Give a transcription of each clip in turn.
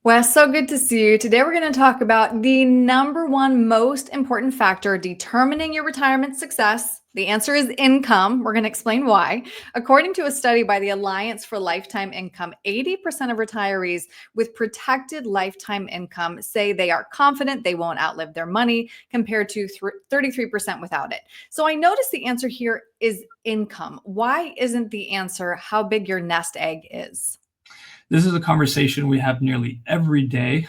Wes, so good to see you. Today, we're going to talk about the number one most important factor determining your retirement success. The answer is income. We're going to explain why. According to a study by the Alliance for Lifetime Income, 80% of retirees with protected lifetime income say they are confident they won't outlive their money, compared to 33% without it. So I noticed the answer here is income. Why isn't the answer how big your nest egg is? This is a conversation we have nearly every day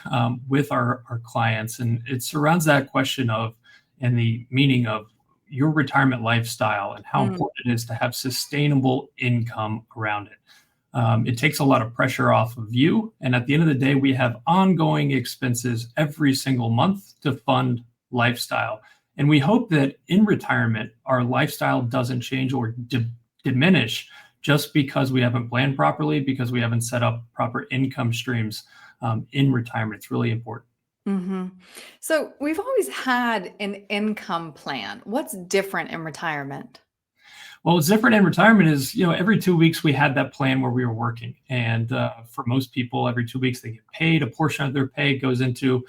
with our clients, and it surrounds that question of and the meaning of your retirement lifestyle and how Mm. important it is to have sustainable income around it. It takes a lot of pressure off of you, and at the end of the day, we have ongoing expenses every single month to fund lifestyle. And we hope that in retirement, our lifestyle doesn't change or diminish just because we haven't planned properly, because we haven't set up proper income streams in retirement. It's really important. hmm So we've always had an income plan. What's different in retirement? Well, what's different in retirement is, every 2 weeks we had that plan where we were working. And for most people, every 2 weeks they get paid. A portion of their pay goes into,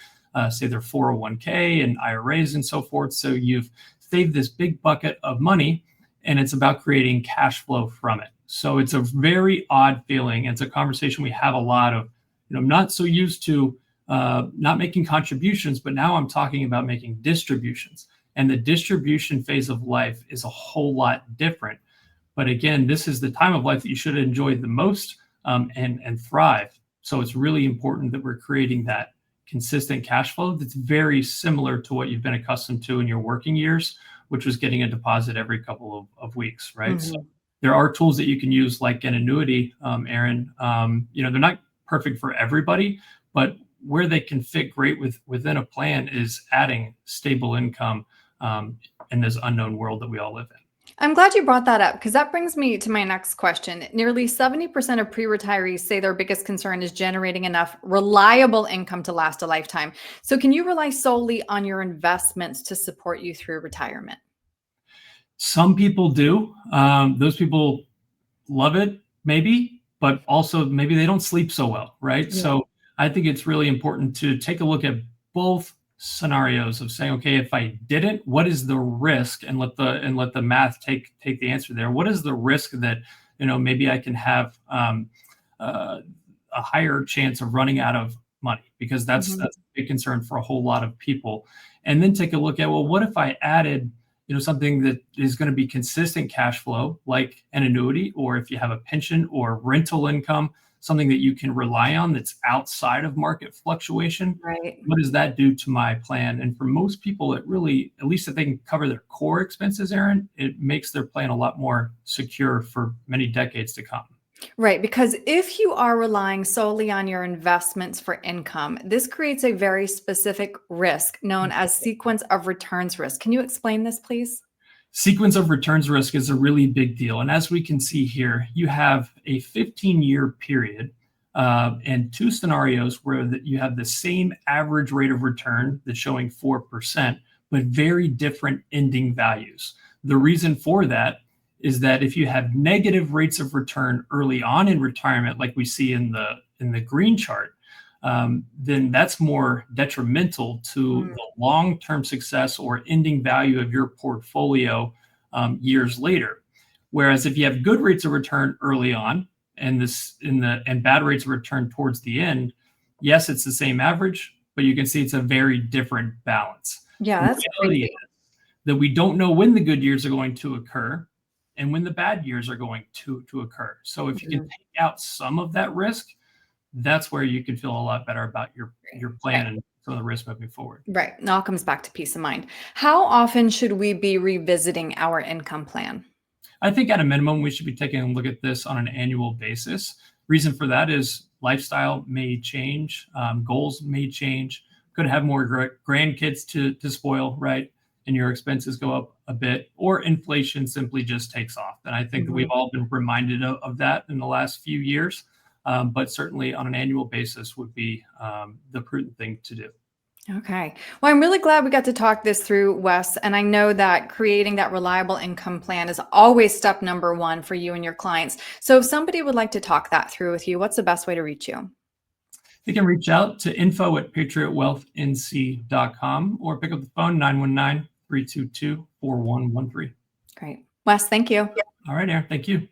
say, their 401k and IRAs and so forth. So you've saved this big bucket of money, and it's about creating cash flow from it. So it's a very odd feeling. It's a conversation we have a lot of. I'm not so used to not making contributions, but now I'm talking about making distributions. And the distribution phase of life is a whole lot different. But again, this is the time of life that you should enjoy the most, and thrive. So it's really important that we're creating that consistent cash flow that's very similar to what you've been accustomed to in your working years, which was getting a deposit every couple of weeks, right? So hmm there are tools that you can use like an annuity, Aaron. They're not perfect for everybody, but where they can fit great within a plan is adding stable income in this unknown world that we all live in. I'm glad you brought that up, because that brings me to my next question. Nearly 70% of pre-retirees say their biggest concern is generating enough reliable income to last a lifetime. So can you rely solely on your investments to support you through retirement? Some people do. Those people love it, maybe, but also maybe they don't sleep so well, right? Yeah. So I think it's really important to take a look at both scenarios of saying, okay, if I didn't, what is the risk? And let the math take the answer there. What is the risk that maybe I can have a higher chance of running out of money, because Mhm. that's a big concern for a whole lot of people. And then take a look at, well, what if I added something that is going to be consistent cash flow, like an annuity, or if you have a pension or rental income, something that you can rely on that's outside of market fluctuation. Right. What does that do to my plan? And for most people, it really, at least if they can cover their core expenses, Aaron, it makes their plan a lot more secure for many decades to come. Right, because if you are relying solely on your investments for income, this creates a very specific risk known as sequence of returns risk. Can you explain this, please? Sequence of returns risk is a really big deal. And as we can see here, you have a 15-year period and two scenarios where you have the same average rate of return that's showing 4%, but very different ending values. The reason for that is that if you have negative rates of return early on in retirement, like we see in the green chart, then that's more detrimental to Mm. the long-term success or ending value of your portfolio years later. Whereas if you have good rates of return early on and bad rates of return towards the end, yes, it's the same average, but you can see it's a very different balance. Yeah, The that's reality is crazy. that we don't know when the good years are going to occur and when the bad years are going to occur. So if you can Mhm. take out some of that risk, that's where you can feel a lot better about your Right. plan and some of the risk moving forward. Right. It all comes back to peace of mind. How often should we be revisiting our income plan? I think at a minimum, we should be taking a look at this on an annual basis. Reason for that is lifestyle may change, goals may change, could have more grandkids to spoil, right? And your expenses go up a bit, or inflation simply just takes off. And I think that we've Mhm. all been reminded of that in the last few years. But certainly on an annual basis would be the prudent thing to do. Okay. Well, I'm really glad we got to talk this through, Wes. And I know that creating that reliable income plan is always step number one for you and your clients. So if somebody would like to talk that through with you, what's the best way to reach you? They can reach out to info@patriotwealthnc.com or pick up the phone 919-322-4113. Great. Wes, thank you. All right, Aaron. Thank you.